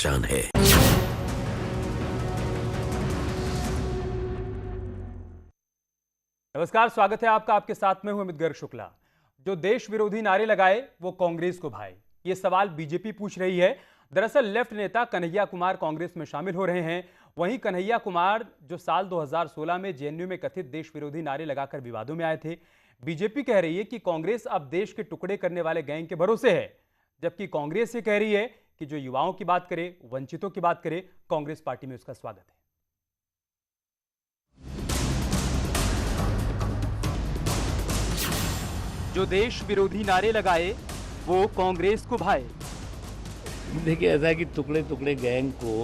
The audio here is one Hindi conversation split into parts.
पहचान है। नमस्कार, स्वागत है आपका। आपके साथ में हूं अमित गर्ग शुक्ला। जो देश विरोधी नारे लगाए वो कांग्रेस को भाए, ये सवाल बीजेपी पूछ रही है। दरअसल लेफ्ट नेता कन्हैया कुमार कांग्रेस में शामिल हो रहे हैं। वहीं कन्हैया कुमार जो साल 2016 में जेएनयू में कथित देश विरोधी नारे लगाकर विवादों में आए थे। बीजेपी कह रही है कि कांग्रेस अब देश के टुकड़े करने वाले गैंग के भरोसे है, जबकि कांग्रेस ये कह रही है कि जो युवाओं की बात करे, वंचितों की बात करे, कांग्रेस पार्टी में उसका स्वागत है। जो देश विरोधी नारे लगाए वो कांग्रेस को भाए। देखिए, ऐसा है कि टुकड़े टुकड़े गैंग को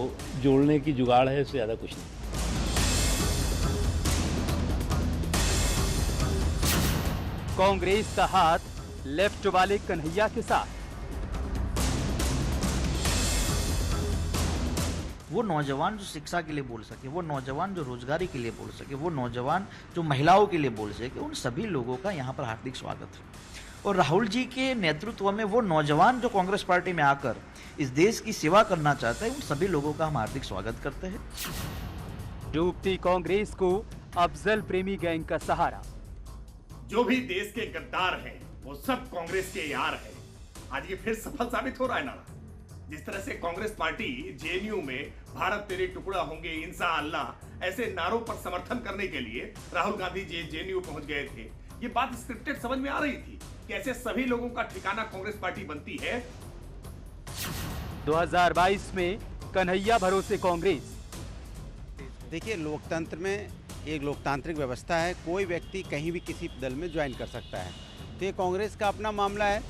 जोड़ने की जुगाड़ है, इससे ज़्यादा कुछ नहीं। कांग्रेस का हाथ लेफ्ट वाले कन्हैया के साथ। वो नौजवान जो शिक्षा के लिए बोल सके, वो नौजवान जो रोजगारी के लिए बोल सके, वो नौजवान जो महिलाओं के लिए बोल सके, उन सभी लोगों का यहाँ पर हार्दिक स्वागत है। और राहुल जी के नेतृत्व में वो नौजवान जो कांग्रेस पार्टी में आकर इस देश की सेवा करना चाहते हैं, उन सभी लोगों का हम हार्दिक स्वागत करते हैं। डूबती कांग्रेस को अफजल प्रेमी गैंग का सहारा। जो भी देश के गद्दार हैं वो सब कांग्रेस के यार हैं। आज ये फिर सफल साबित हो रहा है नारा। जिस तरह से कांग्रेस पार्टी जेएनयू में भारत तेरे टुकड़ा होंगे, इंशाअल्लाह ऐसे नारों पर समर्थन करने के लिए राहुल गांधी जी जेएनयू पहुंच गए थे, ये बात स्क्रिप्टेड समझ में आ रही थी कि ऐसे सभी लोगों का ठिकाना कांग्रेस पार्टी बनती है। 2022 में कन्हैया भरोसे कांग्रेस। देखिए, लोकतंत्र में एक लोकतांत्रिक व्यवस्था है, कोई व्यक्ति कहीं भी किसी दल में ज्वाइन कर सकता है, तो ये कांग्रेस का अपना मामला है।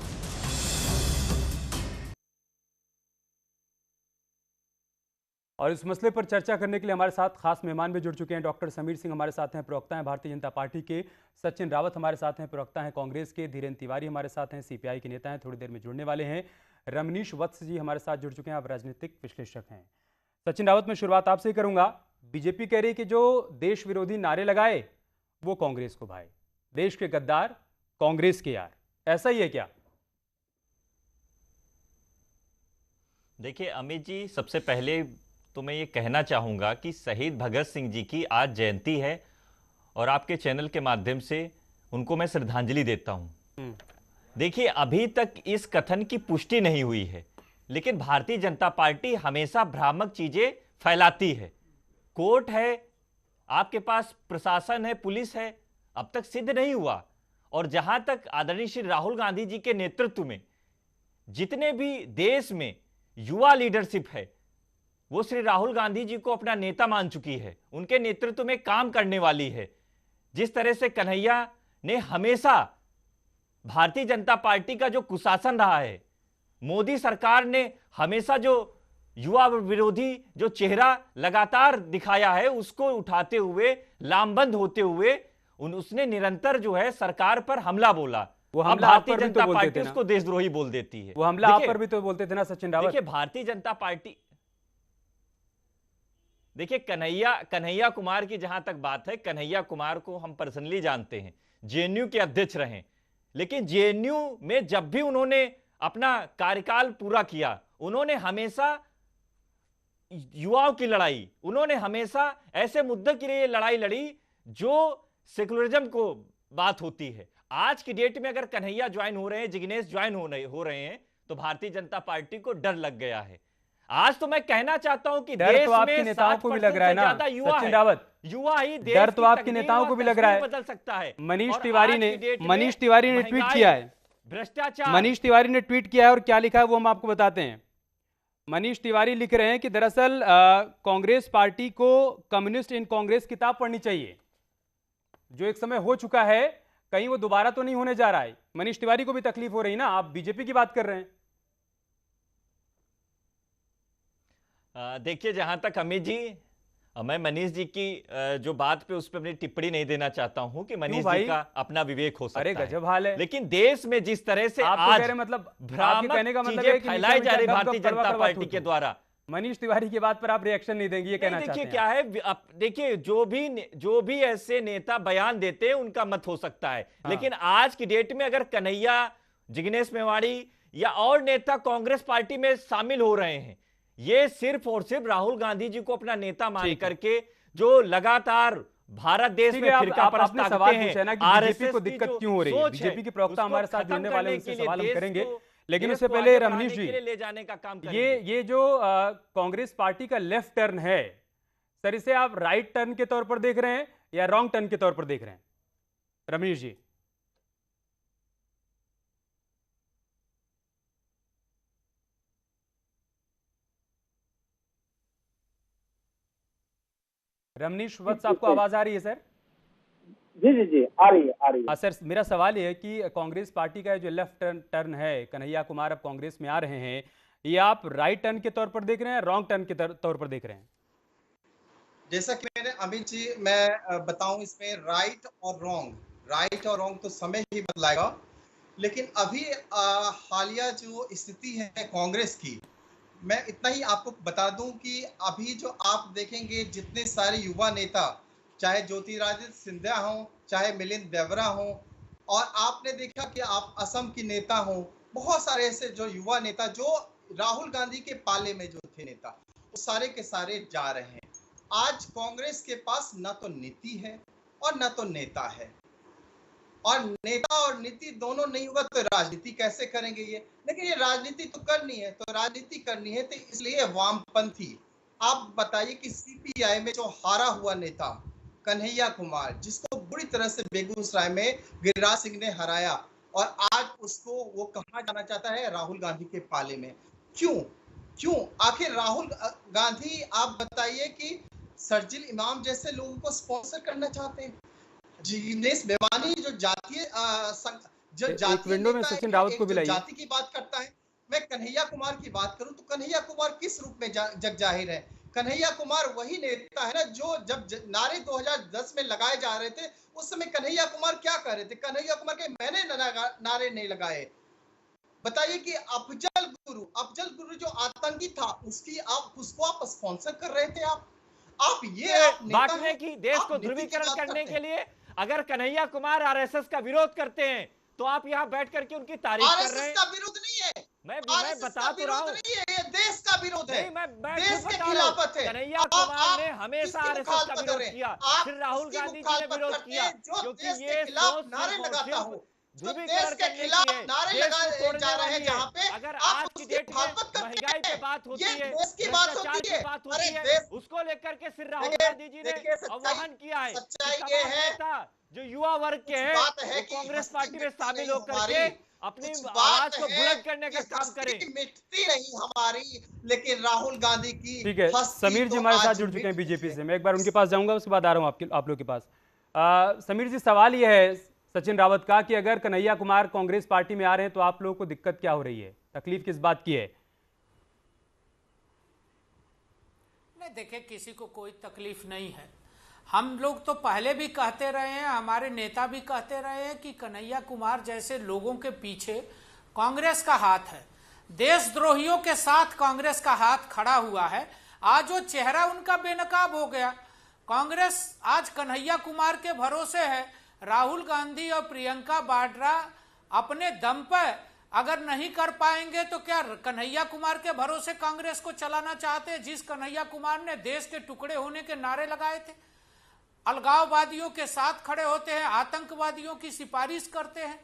और इस मसले पर चर्चा करने के लिए हमारे साथ खास मेहमान भी जुड़ चुके हैं। डॉक्टर समीर सिंह हमारे साथ हैं, प्रवक्ता हैं भारतीय जनता पार्टी के। सचिन रावत हमारे साथ हैं, प्रवक्ता हैं कांग्रेस के। धीरेन्द्र तिवारी हमारे साथ हैं, सीपीआई के नेता हैं, थोड़ी देर में जुड़ने वाले हैं। रमनीश वत्स जी हमारे साथ जुड़ चुके हैं, आप राजनीतिक विश्लेषक हैं। सचिन रावत, मैं शुरुआत आपसे ही करूंगा। बीजेपी कह रही है कि जो देश विरोधी नारे लगाए वो कांग्रेस को भाए, देश के गद्दार कांग्रेस के यार, ऐसा ही है क्या? देखिए अमित जी, सबसे पहले तो मैं ये कहना चाहूँगा कि शहीद भगत सिंह जी की आज जयंती है और आपके चैनल के माध्यम से उनको मैं श्रद्धांजलि देता हूँ। देखिए, अभी तक इस कथन की पुष्टि नहीं हुई है, लेकिन भारतीय जनता पार्टी हमेशा भ्रामक चीज़ें फैलाती है। कोर्ट है, आपके पास प्रशासन है, पुलिस है, अब तक सिद्ध नहीं हुआ। और जहाँ तक आदरणीय श्री राहुल गांधी जी के नेतृत्व में जितने भी देश में युवा लीडरशिप है, वो श्री राहुल गांधी जी को अपना नेता मान चुकी है, उनके नेतृत्व में काम करने वाली है। जिस तरह से कन्हैया ने हमेशा भारतीय जनता पार्टी का जो कुशासन रहा है, मोदी सरकार ने हमेशा जो युवा विरोधी जो चेहरा लगातार दिखाया है, उसको उठाते हुए, लामबंद होते हुए उसने निरंतर जो है सरकार पर हमला बोला। वो हमला भारतीय आप पर भी जनता तो पार्टी उसको देशद्रोही बोल देती है। वो हमला आप पर भी तो बोलते थे ना सचिन रावत। देखिए, भारतीय जनता पार्टी, देखिए कन्हैया कुमार की जहां तक बात है, कन्हैया कुमार को हम पर्सनली जानते हैं, जेएनयू के अध्यक्ष रहे। लेकिन जेएनयू में जब भी उन्होंने अपना कार्यकाल पूरा किया, उन्होंने हमेशा युवाओं की लड़ाई, उन्होंने हमेशा ऐसे मुद्दे के लिए लड़ाई लड़ी जो सेकुलरिज्म को बात होती है। आज की डेट में अगर कन्हैया ज्वाइन हो रहे हैं, जिग्नेश ज्वाइन हो रहे हैं, तो भारतीय जनता पार्टी को डर लग गया है। आज तो मैं कहना चाहता हूं कि देश तो आपके में नेताओं को भी लग रहा है ना सचिन रावत, युवा ही देश डर तो की आपके नेताओं को भी लग रहा है, बदल सकता है। मनीष और तिवारी आज ने की डेट में मनीष तिवारी ने ट्वीट किया है, भ्रष्टाचार, मनीष तिवारी ने ट्वीट किया है और क्या लिखा है वो हम आपको बताते हैं। मनीष तिवारी लिख रहे हैं कि दरअसल कांग्रेस पार्टी को कम्युनिस्ट इन कांग्रेस किताब पढ़नी चाहिए, जो एक समय हो चुका है, कहीं वो दोबारा तो नहीं होने जा रहा है। मनीष तिवारी को भी तकलीफ हो रही ना, आप बीजेपी की बात कर रहे हैं। देखिए, जहां तक अमित जी, मैं मनीष जी की जो बात पे उस पर अपनी टिप्पणी नहीं देना चाहता हूं कि मनीष जी का अपना विवेक हो सकता है। अरे गजब हाल है। लेकिन देश में जिस तरह से आप आज तो कह रहे मतलब भ्रामक कहने का मतलब चीजें फैलाई जा रही भारतीय जनता पार्टी के द्वारा, मनीष तिवारी की बात पर आप रिएक्शन नहीं देंगे, ये कहना चाहते हैं? देखिए क्या है, देखिए जो भी ऐसे नेता बयान देते हैं उनका मत हो सकता है, लेकिन आज की डेट में अगर कन्हैया, जिग्नेश मेवाड़ी या और नेता कांग्रेस पार्टी में शामिल हो रहे हैं, ये सिर्फ और सिर्फ राहुल गांधी जी को अपना नेता मान करके जो लगातार भारत देश में फिरका परस्त सवाल हैं, पूछा ना कि बीजेपी को दिक्कत क्यों हो रही है। बीजेपी के प्रवक्ता हमारे साथ जुड़ने वाले, उनसे सवाल हम करेंगे, लेकिन उससे पहले रमनीश जी, ले जाने का काम ये जो कांग्रेस पार्टी का लेफ्ट टर्न है सर, इसे आप राइट टर्न के तौर पर देख रहे हैं या रॉन्ग टर्न के तौर पर देख रहे हैं रमनीश जी? रमनीश वत्स, आपको आवाज आ रही है सर? जी जी जी, आ रही है। हाँ सर, मेरा सवाल ये है कि कांग्रेस पार्टी का जो लेफ्ट टर्न है, कन्हैया कुमार अब कांग्रेस में आ रहे हैं, ये आप राइट टर्न के तौर पर देख रहे हैं, रॉन्ग टर्न के तौर पर देख रहे हैं? जैसा कि मैंने अमित जी, मैं बताऊं इसमें राइट और रॉन्ग तो समय ही बतलाएगा, लेकिन अभी हालिया जो स्थिति है कांग्रेस की, मैं इतना ही आपको बता दूं कि अभी जो आप देखेंगे जितने सारे युवा नेता, चाहे ज्योतिरादित्य सिंधिया हों, चाहे मिलिंद देवरा हों, और आपने देखा कि आप असम की नेता हों, बहुत सारे ऐसे जो युवा नेता जो राहुल गांधी के पाले में जो थे नेता, वो सारे के सारे जा रहे हैं। आज कांग्रेस के पास ना तो नीति है और ना तो नेता है, और नेता और नीति दोनों नहीं होगा तो राजनीति कैसे करेंगे ये? लेकिन ये राजनीति तो करनी है, तो इसलिए वामपंथी, आप बताइए कि सीपीआई में जो हारा हुआ नेता कन्हैया कुमार, जिसको बुरी तरह से बेगूसराय में गिरिराज सिंह ने हराया, और आज उसको वो कहाँ जाना चाहता है? राहुल गांधी के पाले में। क्यों आखिर राहुल गांधी, आप बताइए कि शर्जिल इमाम जैसे लोगों को स्पॉन्सर करना चाहते हैं? जिग्नेश मेवानी जो एक विंडो में सचिन रावत को भी लाइए। जाति की बात करता है। मैं कन्हैया कुमार की बात करूं तो कन्हैया कुमार किस रूप में जग जाहिर है? कन्हैया कुमार वही नेता है ना जो जब नारे 2010 में लगाए जा रहे थे, उस समय कन्हैया कुमार क्या कह रहे थे? कन्हैया कुमार के मैंने नारे नहीं लगाए। बताइए कि अफजल गुरु जो आतंकी था, उसको आप स्पॉन्सर कर रहे थे। आप बांटने की, देश को ध्रुवीकरण करने के लिए अगर कन्हैया कुमार आरएसएस का विरोध करते हैं तो आप यहाँ बैठ करके उनकी तारीफ कर रहे हैं। का विरोध नहीं है, मैं बता तो रहा हूँ, ये देश का विरोध है। मैं देश के खिलाफत है। कन्हैया कुमार ने हमेशा आरएसएस का विरोध किया, फिर राहुल गांधी जी ने विरोध किया, क्योंकि ये नारे लगाता हूँ, जो देश के खिलाफ नारे लगाए जा रहे हैं, जहाँ पे अगर आज की डेट में महंगाई पे बात होती है, देश की बात होती है, उसको लेकर के फिर राहुल गांधी जी ने आह्वान किया है। सच्चाई ये है, जो युवा वर्ग के हैं वो कांग्रेस पार्टी में शामिल होकर के अपनी आवाज को बुलंद करने का काम करें। मिटती नहीं हमारी, लेकिन राहुल गांधी की। ठीक है, समीर जी हमारे साथ जुड़ चुके हैं बीजेपी से, मैं एक बार उनके पास जाऊंगा, उसके बाद आ रहा हूं आप लोग के पास। समीर जी, सवाल यह है सचिन रावत का कि अगर कन्हैया कुमार कांग्रेस पार्टी में आ रहे हैं तो आप लोगों को दिक्कत क्या हो रही है, तकलीफ किस बात की है? नहीं, देखिए, किसी को कोई तकलीफ नहीं है। हम लोग तो पहले भी कहते रहे हैं, हमारे नेता भी कहते रहे हैं कि कन्हैया कुमार जैसे लोगों के पीछे कांग्रेस का हाथ है, देशद्रोहियों के साथ कांग्रेस का हाथ खड़ा हुआ है। आज वो चेहरा उनका बेनकाब हो गया। कांग्रेस आज कन्हैया कुमार के भरोसे है। राहुल गांधी और प्रियंका वाड्रा अपने दम पर अगर नहीं कर पाएंगे तो क्या कन्हैया कुमार के भरोसे कांग्रेस को चलाना चाहते हैं? जिस कन्हैया कुमार ने देश के टुकड़े होने के नारे लगाए थे, अलगाववादियों के साथ खड़े होते हैं, आतंकवादियों की सिफारिश करते हैं,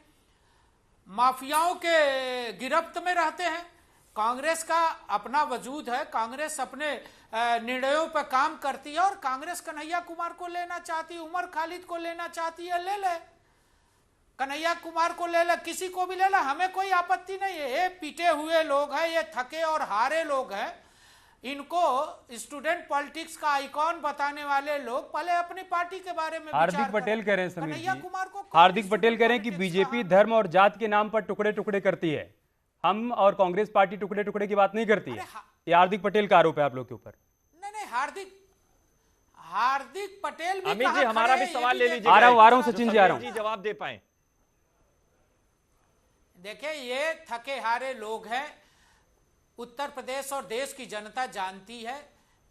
माफियाओं के गिरफ्त में रहते हैं। कांग्रेस का अपना वजूद है, कांग्रेस अपने निर्णयों पर काम करती है, और कांग्रेस कन्हैया कुमार को लेना चाहती है, उमर खालिद को लेना चाहती है, ले ले, कन्हैया कुमार को ले ले, किसी को भी ले ले, हमें कोई आपत्ति नहीं है। ये पिटे हुए लोग हैं, ये थके और हारे लोग हैं। इनको स्टूडेंट पॉलिटिक्स का आइकॉन बताने वाले लोग पहले अपनी पार्टी के बारे में हार्दिक पटेल कह रहे हैं समीर जी, कुमार को हार्दिक पटेल कह रहे हैं कि बीजेपी धर्म और जात के नाम पर टुकड़े टुकड़े करती है, हम और कांग्रेस पार्टी टुकड़े टुकड़े की बात नहीं करती है। ये हार्दिक पटेल का आरोप है आप लोग के ऊपर। नहीं, हार्दिक पटेल भी अमित जी, हमारा भी सवाल ले लीजिए। आ रहा हूं सचिन जी, आ रहा हूं, जवाब दे पाए। देखिए, ये थके हारे लोग हैं। उत्तर प्रदेश और देश की जनता जानती है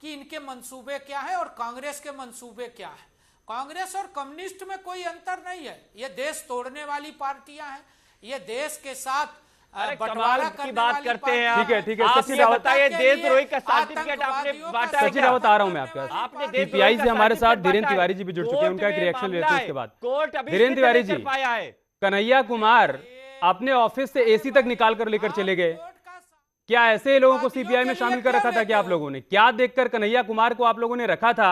कि इनके मंसूबे क्या हैं और कांग्रेस के मंसूबे क्या हैं। कांग्रेस और कम्युनिस्ट में कोई अंतर नहीं है। ये देश तोड़ने वाली पार्टियां हैं, ये देश के साथ अरे कमाल बंटवारा की करने बात वाली करते हैं पार्टी आप। ठीक है आप सचिन ये रावत बताइए, के देशद्रोही का लिए सर्टिफिकेट आपने आतंकवादियों का बांटा है सचिन क्या? रावत आ रहा हूं मैं आपके पास। आपने सीपीआई से हमारे साथ धीरेन्द्र बांटा है। तिवारी जी भी जुड़ चुके हैं, उनका एक कोर्ट में रिएक्शन लेते मामला हैं है। उसके बाद। कोर्ट अभी धीरेन्द्र स्थिति तिवारी नहीं कर जी, पाया है। कन्हैया कुमार अपने ऑफिस से एसी तक निकाल कर लेकर चले गए, क्या ऐसे लोगों को सीपीआई में शामिल कर रखा था क्या आप लोगों ने? क्या देखकर कन्हैया कुमार को आप लोगों ने रखा था,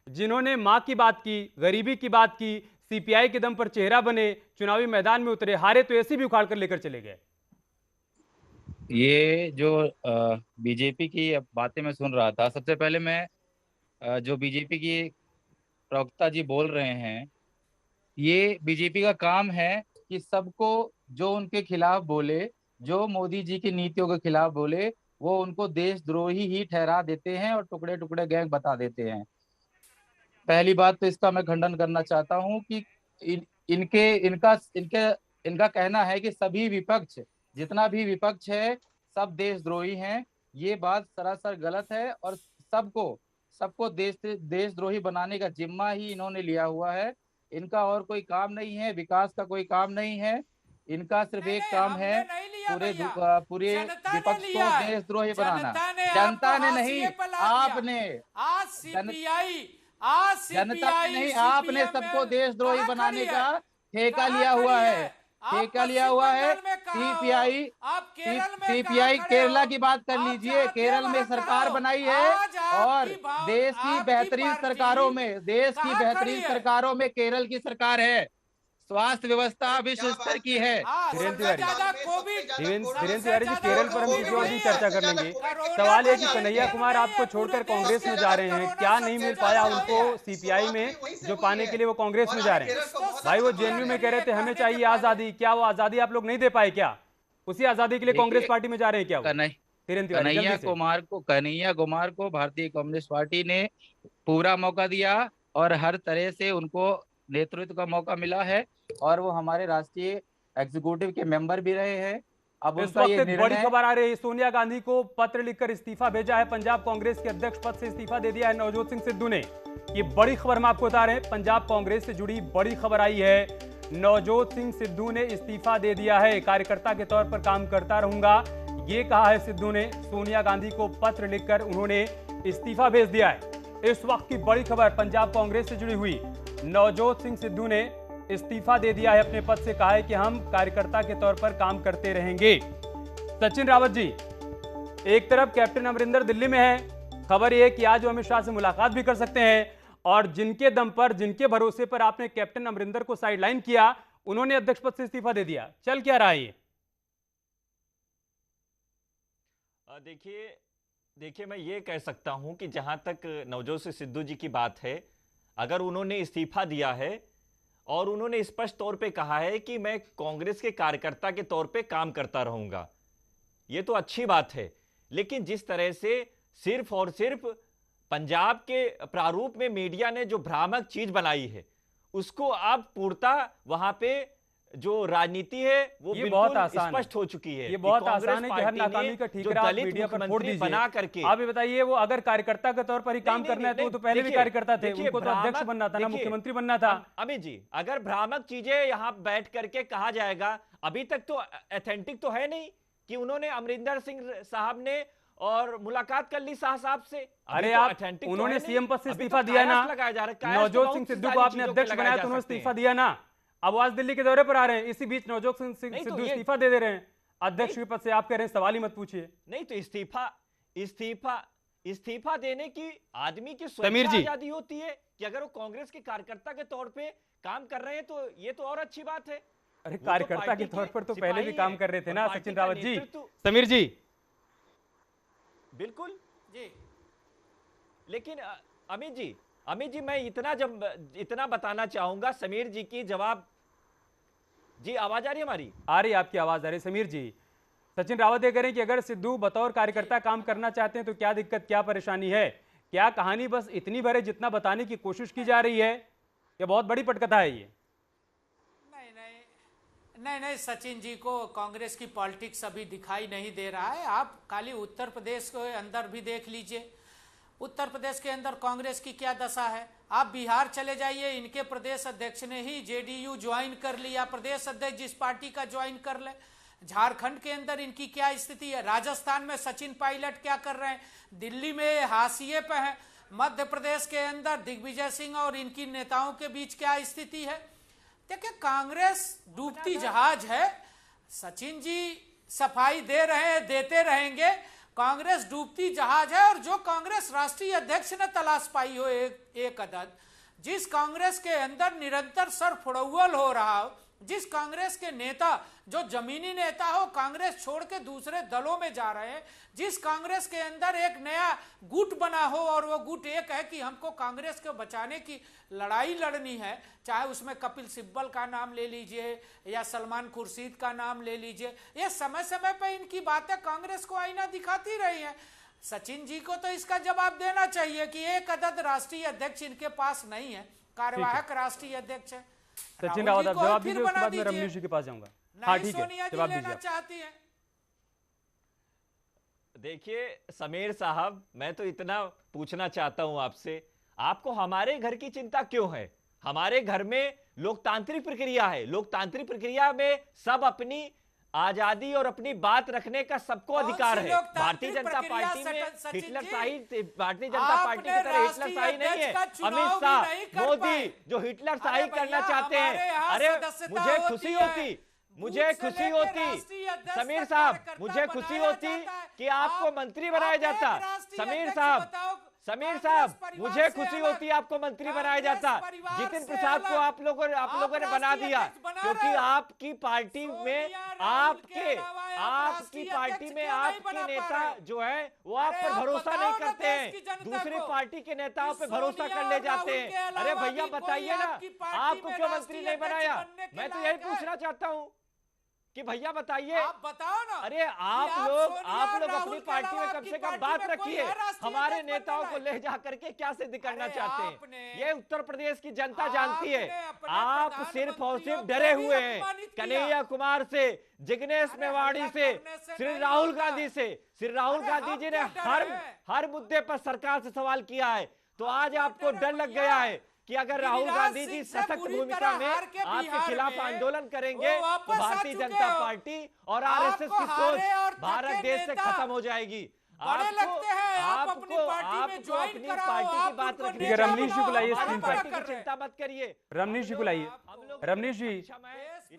जिन्होंने मां की बात की, गरीबी की बात की, सीपीआई के दम पर चेहरा बने, चुनावी मैदान में उतरे, हारे तो एसी भी उखाड़ कर लेकर चले गए? ये जो बीजेपी की बातें मैं सुन रहा था, सबसे पहले मैं जो बीजेपी की प्रवक्ता जी बोल रहे हैं, ये बीजेपी का काम है कि सबको जो उनके खिलाफ बोले, जो मोदी जी की नीतियों के खिलाफ बोले, वो उनको देशद्रोही ही ठहरा देते हैं और टुकड़े टुकड़े गैंग बता देते हैं। पहली बात तो इसका मैं खंडन करना चाहता हूं कि इनका कहना है कि सभी विपक्ष, जितना भी विपक्ष है, सब देशद्रोही हैं। ये बात सरासर गलत है और सबको देशद्रोही बनाने का जिम्मा ही इन्होंने लिया हुआ है। इनका और कोई काम नहीं है, विकास का कोई काम नहीं है। इनका सिर्फ एक काम है पूरे विपक्ष को देशद्रोही बनाना। जनता ने नहीं, आपने, जनता ने नहीं, आपने सबको देशद्रोही बनाने का ठेका लिया हुआ है। सीपीआई केरला की बात कर लीजिए, केरल में सरकार बनाई है और देश की बेहतरीन सरकारों में केरल की सरकार है। स्वास्थ्य व्यवस्था विश्व स्तर की है। धीरेन्द्र तिवारी जी, केरल पर हम किसी और भी चर्चा कर लेंगे। सवाल है कि कन्हैया कुमार आपको छोड़कर कांग्रेस में जा रहे हैं, क्या नहीं मिल पाया उनको सीपीआई में जो पाने के लिए वो कांग्रेस में जा रहे हैं? भाई वो जेएनयू में कह रहे थे हमें चाहिए आजादी, क्या वो आजादी आप लोग नहीं दे पाए क्या? उसी आजादी के लिए कांग्रेस पार्टी में जा रहे हैं क्या? कन्हैया कुमार को भारतीय कम्युनिस्ट पार्टी ने पूरा मौका दिया और हर तरह से उनको नेतृत्व का मौका मिला है और वो हमारे राष्ट्रीय एग्जीक्यूटिव के मेंबर भी रहे हैं। अब इस वक्त एक बड़ी खबर आ रही है, सोनिया गांधी को पत्र लिखकर इस्तीफा भेजा है। पंजाब कांग्रेस के अध्यक्ष पद से इस्तीफा दे दिया है नवजोत सिंह सिद्धू ने। ये बड़ी खबर हम आपको बता रहे हैं, पंजाब कांग्रेस से जुड़ी बड़ी खबर आई है। नवजोत सिंह सिद्धू ने इस्तीफा दे दिया है। कार्यकर्ता के तौर पर काम करता रहूंगा, ये कहा है सिद्धू ने। सोनिया गांधी को पत्र लिखकर उन्होंने इस्तीफा भेज दिया है। इस वक्त की बड़ी खबर पंजाब कांग्रेस से जुड़ी हुई, नवजोत सिंह सिद्धू ने इस्तीफा दे दिया है अपने पद से। कहा है कि हम कार्यकर्ता के तौर पर काम करते रहेंगे। सचिन रावत जी, एक तरफ कैप्टन अमरिंदर दिल्ली में है, खबर यह है कि आज वो अमित शाह से मुलाकात भी कर सकते हैं, और जिनके दम पर, जिनके भरोसे पर आपने कैप्टन अमरिंदर को साइडलाइन किया, उन्होंने अध्यक्ष पद से इस्तीफा दे दिया। चल क्या रहा है ये? देखिए मैं ये कह सकता हूं कि जहां तक नवजोत सिंह सिद्धू जी की बात है, अगर उन्होंने इस्तीफा दिया है और उन्होंने स्पष्ट तौर पे कहा है कि मैं कांग्रेस के कार्यकर्ता के तौर पे काम करता रहूंगा, ये तो अच्छी बात है। लेकिन जिस तरह से सिर्फ और सिर्फ पंजाब के प्रारूप में मीडिया ने जो भ्रामक चीज बनाई है, उसको अब पूर्णतः वहां पे जो राजनीति है वो बिल्कुल स्पष्ट हो चुकी है। ये बहुत आसान है कि हर नाकामी का ठीकरा आप मीडिया पर फोड़ दीजिए। बना करके आप ये बताइए, वो अगर कार्यकर्ता के तौर पर ही काम करना है तो वो तो पहले भी कार्यकर्ता थे, उनको तो अध्यक्ष बनना था ना, मुख्यमंत्री बनना था। अमित जी, अगर भ्रामक चीजें यहाँ बैठ करके कहा जाएगा, अभी तक तो ऑथेंटिक तो है नहीं कि उन्होंने अमरिंदर सिंह साहब ने और मुलाकात कर ली शाह साहब से। अरे आप, उन्होंने सीएम पद से इस्तीफा दिया ना, नवजोत सिंह सिद्धू को आपने अध्यक्ष बनाया तो उन्होंने इस्तीफा दिया ना। अब आज दिल्ली के दौरे पर आ रहे हैं, इसी बीच नवजोत सिंह सिद्धू इस्तीफा दे रहे हैं अध्यक्ष के पद से। आप कह रहे हैं सवाल ही मत पूछिए। नहीं तो इस्तीफा देने की आदमी की स्वतंत्र आजादी होती है कि अगर वो कांग्रेस के कार्यकर्ता के तौर पे काम कर रहे हैं तो ये तो और अच्छी बात है। अरे कार्यकर्ता के तौर पर तो पहले भी काम कर रहे थे ना सचिन रावत जी। समीर जी, बिल्कुल जी। लेकिन अमित जी मैं इतना बताना चाहूंगा, समीर जी की जवाब जी, आवाज आ रही है हमारी? आ रही, आपकी आवाज आ रही। समीर जी, सचिन रावत ये कह रहे हैं कि अगर सिद्धू बतौर कार्यकर्ता काम करना चाहते हैं तो क्या दिक्कत, क्या परेशानी है? क्या कहानी बस इतनी भर है जितना बताने की कोशिश की जा रही है? ये बहुत बड़ी पटकथा है ये। नहीं, सचिन जी को कांग्रेस की पॉलिटिक्स अभी दिखाई नहीं दे रहा है। आप खाली उत्तर प्रदेश के अंदर भी देख लीजिए, उत्तर प्रदेश के अंदर कांग्रेस की क्या दशा है। आप बिहार चले जाइए, इनके प्रदेश अध्यक्ष ने ही जेडीयू ज्वाइन कर लिया। प्रदेश अध्यक्ष जिस पार्टी का ज्वाइन कर ले, झारखंड के अंदर इनकी क्या स्थिति है, राजस्थान में सचिन पायलट क्या कर रहे हैं, दिल्ली में हाशिए पे हैं, मध्य प्रदेश के अंदर दिग्विजय सिंह और इनकी नेताओं के बीच क्या स्थिति है। देखिए कांग्रेस डूबती जहाज है, सचिन जी सफाई दे रहे हैं, देते रहेंगे, कांग्रेस डूबती जहाज है। और जो कांग्रेस राष्ट्रीय अध्यक्ष ने तलाश पाई हो एक अदद, जिस कांग्रेस के अंदर निरंतर सरफड़ौल हो रहा हो, जिस कांग्रेस के नेता जो जमीनी नेता हो कांग्रेस छोड़ के दूसरे दलों में जा रहे हैं, जिस कांग्रेस के अंदर एक नया गुट बना हो और वो गुट एक है कि हमको कांग्रेस को बचाने की लड़ाई लड़नी है, चाहे उसमें कपिल सिब्बल का नाम ले लीजिए या सलमान खुर्शीद का नाम ले लीजिए, ये समय समय पर इनकी बातें कांग्रेस को आईना दिखाती रही है। सचिन जी को तो इसका जवाब देना चाहिए कि एक अदद राष्ट्रीय अध्यक्ष इनके पास नहीं है, कार्यवाहक राष्ट्रीय अध्यक्ष है। सचिन रावत आप जवाब दीजिए, उसके बाद मैं रमनीश जी के पास जाऊंगा। हाँ ठीक है, जवाब दीजिए। चाहती है देखिए समीर साहब, मैं तो इतना पूछना चाहता हूं आपसे, आपको हमारे घर की चिंता क्यों है? हमारे घर में लोकतांत्रिक प्रक्रिया है, लोकतांत्रिक प्रक्रिया में सब अपनी आजादी और अपनी बात रखने का सबको अधिकार है। भारतीय जनता पार्टी में हिटलरशाही, भारतीय जनता पार्टी की तरह हिटलरशाही नहीं है। अमित शाह, मोदी जो हिटलरशाही करना चाहते हैं, अरे मुझे खुशी होती, मुझे खुशी होती समीर साहब, मुझे खुशी होती कि आपको मंत्री बनाया जाता। समीर साहब मुझे खुशी होती आपको मंत्री बनाया जाता। जितिन प्रसाद को आप लोगों ने बना दिया, क्योंकि आपकी पार्टी में आपके नेता जो है वो आप पर भरोसा नहीं करते हैं, दूसरी पार्टी के नेताओं पे भरोसा कर ले जाते हैं। अरे भैया बताइए ना, आपको क्यों मंत्री नहीं बनाया? मैं तो यही पूछना चाहता हूँ कि भैया बताइए, आप बताओ ना। अरे आप लोग अपनी पार्टी में कम से कम बात रखिए। हमारे नेताओं को ले जा करके क्या सिद्ध करना चाहते हैं, ये उत्तर प्रदेश की जनता जानती है। आप सिर्फ और सिर्फ डरे हुए हैं कन्हैया कुमार से, जिग्नेश मेवाड़ी से, श्री राहुल गांधी से। श्री राहुल गांधी जी ने हर मुद्दे पर सरकार से सवाल किया है, तो आज आपको डर लग गया है कि अगर राहुल गांधी जी सशक्त भूमिका में आपके खिलाफ आंदोलन करेंगे तो भारतीय जनता पार्टी और आरएसएस की सोच भारत देश से खत्म हो जाएगी। आपको अपनी पार्टी की बात रखनी है। रमनीश जी को लाइए स्क्रीन पर, चिंता मत करिए। रमनीश जी को लाइए। रमनीश जी,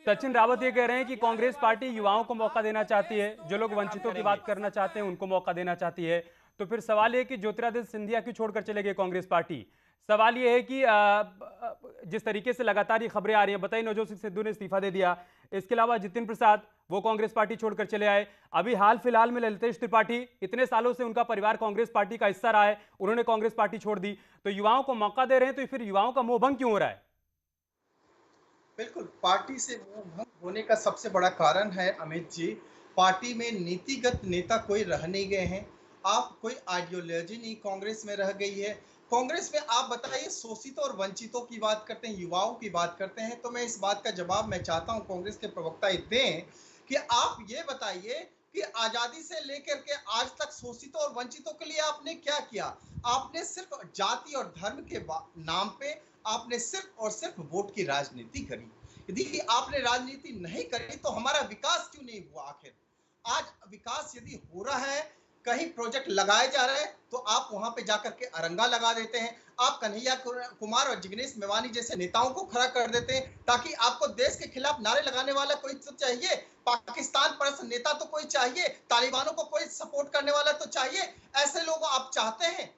सचिन रावत ये कह रहे हैं कि कांग्रेस पार्टी युवाओं को मौका देना चाहती है, जो लोग वंचितों की बात करना चाहते हैं उनको मौका देना चाहती है। तो फिर सवाल ये कि ज्योतिरादित्य सिंधिया क्यों छोड़कर चले गए कांग्रेस पार्टी? सवाल यह है कि जिस तरीके से लगातार ये खबरें आ रही हैं, बताइए नवजोत सिंह सिद्धू ने इस्तीफा दे दिया, इसके अलावा जितिन प्रसाद वो कांग्रेस पार्टी छोड़कर चले आए, अभी हाल फिलहाल में ललितेश त्रिपाठी, इतने सालों से उनका परिवार कांग्रेस पार्टी का हिस्सा रहा है, उन्होंने कांग्रेस पार्टी छोड़ दी। तो युवाओं को मौका दे रहे हैं, तो फिर युवाओं का मोहभंग क्यों हो रहा है? बिल्कुल, पार्टी से मोहभंग होने का सबसे बड़ा कारण है अमित जी, पार्टी में नीतिगत नेता कोई रह नहीं गए हैं। आप कोई आइडियोलॉजी नहीं कांग्रेस में रह गई है। कांग्रेस में आप बताइए, शोषितों और वंचितों की बात करते हैं, युवाओं की बात करते हैं, तो मैं इस बात का जवाब मैं चाहता हूं कांग्रेस के प्रवक्ता दें कि आप ये बताइए कि आजादी से लेकर के आज तक शोषितों और वंचितों के लिए आपने क्या किया? आपने सिर्फ जाति और धर्म के नाम पे आपने सिर्फ और सिर्फ वोट की राजनीति करी। यदि आपने राजनीति नहीं करी तो हमारा विकास क्यों नहीं हुआ? आखिर आज विकास यदि हो रहा है, कहीं प्रोजेक्ट लगाए जा रहे हैं, तो आप वहां पे जाकर के अरंगा लगा देते हैं। आप कन्हैया कुमार और जिग्नेश मेवानी जैसे नेताओं को खड़ा कर देते हैं, ताकि आपको देश के खिलाफ नारे लगाने वाला कोई तो चाहिए, पाकिस्तान परस्त नेता तो कोई चाहिए, तालिबानों को कोई सपोर्ट करने वाला तो चाहिए। ऐसे लोग आप चाहते हैं?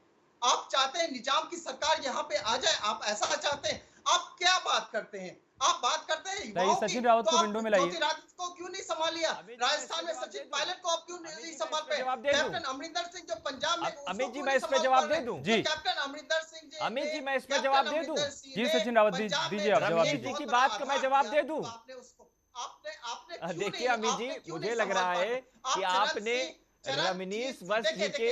आप चाहते हैं निजाम की सरकार यहाँ पे आ जाए? आप ऐसा चाहते हैं? आप क्या बात करते हैं? आप बात करते हैं सचिन रावत को विंडो में लाइए। को क्यों नहीं संभाल लिया? राजस्थान में सचिन पायलट को आप क्यों नहीं संभाल पाए? कैप्टन अमरिंदर सिंह जो पंजाब में, अमित जी मैं इस पे जवाब दे दूं जी। कैप्टन अमरिंदर सिंह जी, अमित जी मैं इस पे जवाब दे दूं जी। सचिन रावत दीजिए आप जवाब दीजिए की बात का मैं जवाब दे दूं। आपने देखिए अमित जी, मुझे लग रहा है कि आपने रमनीश वत्स जी के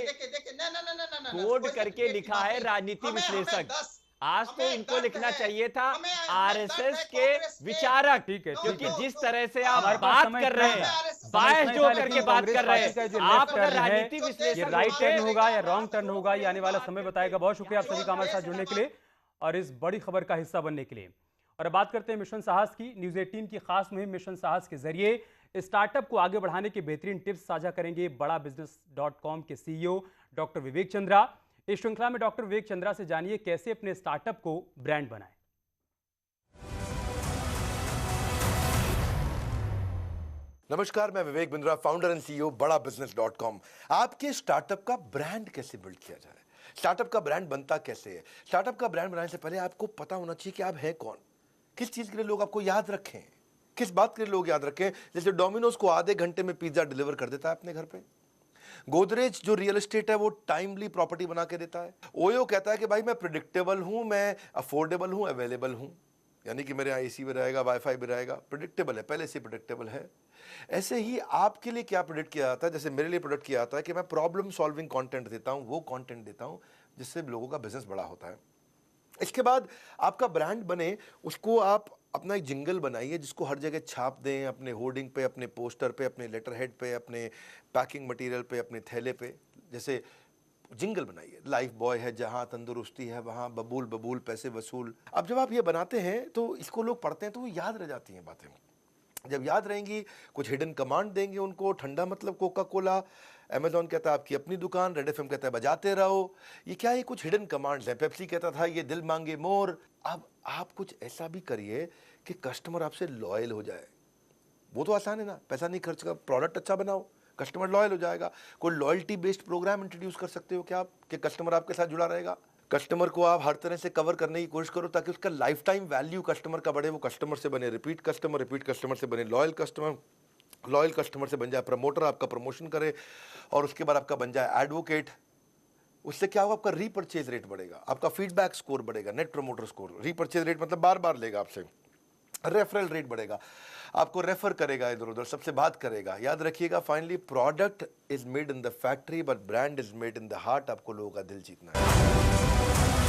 कोड करके लिखा है राजनीति विश्लेषक। आज तो इनको लिखना चाहिए था आरएसएस के विचारक, ठीक है, क्योंकि जिस तरह से आप बात कर रहे हैं, बायस जो करके बात कर रहे हैं, आप अगर राजनीति विश्लेषक राइट टर्न होगा या रॉन्ग टर्न होगा, ये आने वाला समय बताएगा। बहुत शुक्रिया आप सभी का हमारे साथ जुड़ने के लिए और इस बड़ी खबर का हिस्सा बनने के लिए। और बात करते हैं मिशन साहस की। न्यूज़ 18 की खास मुहिम मिशन साहस के जरिए स्टार्टअप को आगे बढ़ाने के बेहतरीन टिप्स साझा करेंगे बड़ाबिजनेस.com के CEO डॉक्टर विवेक चंद्रा। इस श्रृंखला में डॉक्टर विवेक चंद्रा से जानिए कैसे अपने स्टार्टअप को ब्रांड बनाएं। नमस्कार, मैं Vivek Bindra, founder and CEO बड़ाबिजनेस.com। आपके स्टार्टअप का ब्रांड कैसे बिल्ड किया जाए, स्टार्टअप का ब्रांड बनता कैसे है। स्टार्टअप का ब्रांड बनाने से पहले आपको पता होना चाहिए कि आप हैं कौन, किस चीज के लिए लोग आपको याद रखें, किस बात के लिए लोग याद रखें। जैसे डोमिनोज को आधे घंटे में पिज्जा डिलीवर कर देता है अपने घर पे, गोदरेज जो रियल एस्टेट है वो टाइमली प्रॉपर्टी बना के देता है, ओयो कहता है कि भाई मैं प्रिडिक्टेबल हूं, मैं अफोर्डेबल हूं, अवेलेबल हूं, यानी कि मेरे यहाँ AC भी रहेगा, वाईफाई भी रहेगा, प्रिडिक्टेबल है, पहले से प्रिडिक्टेबल है। ऐसे ही आपके लिए क्या प्रोडक्ट किया जाता है, जैसे मेरे लिए प्रोडक्ट किया जाता है कि मैं प्रॉब्लम सॉल्विंग कंटेंट देता हूं, वो कंटेंट देता हूं जिससे लोगों का बिजनेस बड़ा होता है। इसके बाद आपका ब्रांड बने, उसको आप अपना एक जिंगल बनाइए जिसको हर जगह छाप दें, अपने होर्डिंग पे, अपने पोस्टर पे, अपने लेटर हेड पे, अपने पैकिंग मटेरियल पे, अपने थैले पे। जैसे जिंगल बनाइए, लाइफ बॉय है जहां तंदुरुस्ती है वहां बबूल बबूल पैसे वसूल। अब जब आप ये बनाते हैं तो इसको लोग पढ़ते हैं तो वो याद रह जाती हैं बातें। जब याद रहेंगी, कुछ हिडन कमांड देंगे उनको। ठंडा मतलब कोका कोला, अमेजॉन कहता है आपकी अपनी दुकान, रेड FM कहता है बजाते रहो। ये क्या है, कुछ हिडन कमांड्स हैं। पेप्सी कहता था ये दिल मांगे मोर। अब आप कुछ ऐसा भी करिए कि कस्टमर आपसे लॉयल हो जाए। वो तो आसान है ना, पैसा नहीं खर्च कर, प्रोडक्ट अच्छा बनाओ, कस्टमर लॉयल हो जाएगा। कोई लॉयल्टी बेस्ड प्रोग्राम इंट्रोड्यूस कर सकते हो क्या आप, कि कस्टमर आपके साथ जुड़ा रहेगा। कस्टमर को आप हर तरह से कवर करने की कोशिश करो ताकि उसका लाइफ टाइम वैल्यू कस्टमर का बढ़े। वो कस्टमर से बने रिपीट कस्टमर से बने लॉयल कस्टमर से बन जाए प्रमोटर, आपका प्रमोशन करे, और उसके बाद आपका बन जाए एडवोकेट। उससे क्या होगा, आपका रीपर्चेज रेट बढ़ेगा, आपका फीडबैक स्कोर बढ़ेगा, net promoter score. Repurchase rate मतलब बार बार लेगा आपसे। रेफरल रेट बढ़ेगा, आपको रेफर करेगा, इधर उधर सबसे बात करेगा। याद रखिएगा, finally product is made in the factory but brand is made in the heart. आपको लोगों का दिल जीतना है।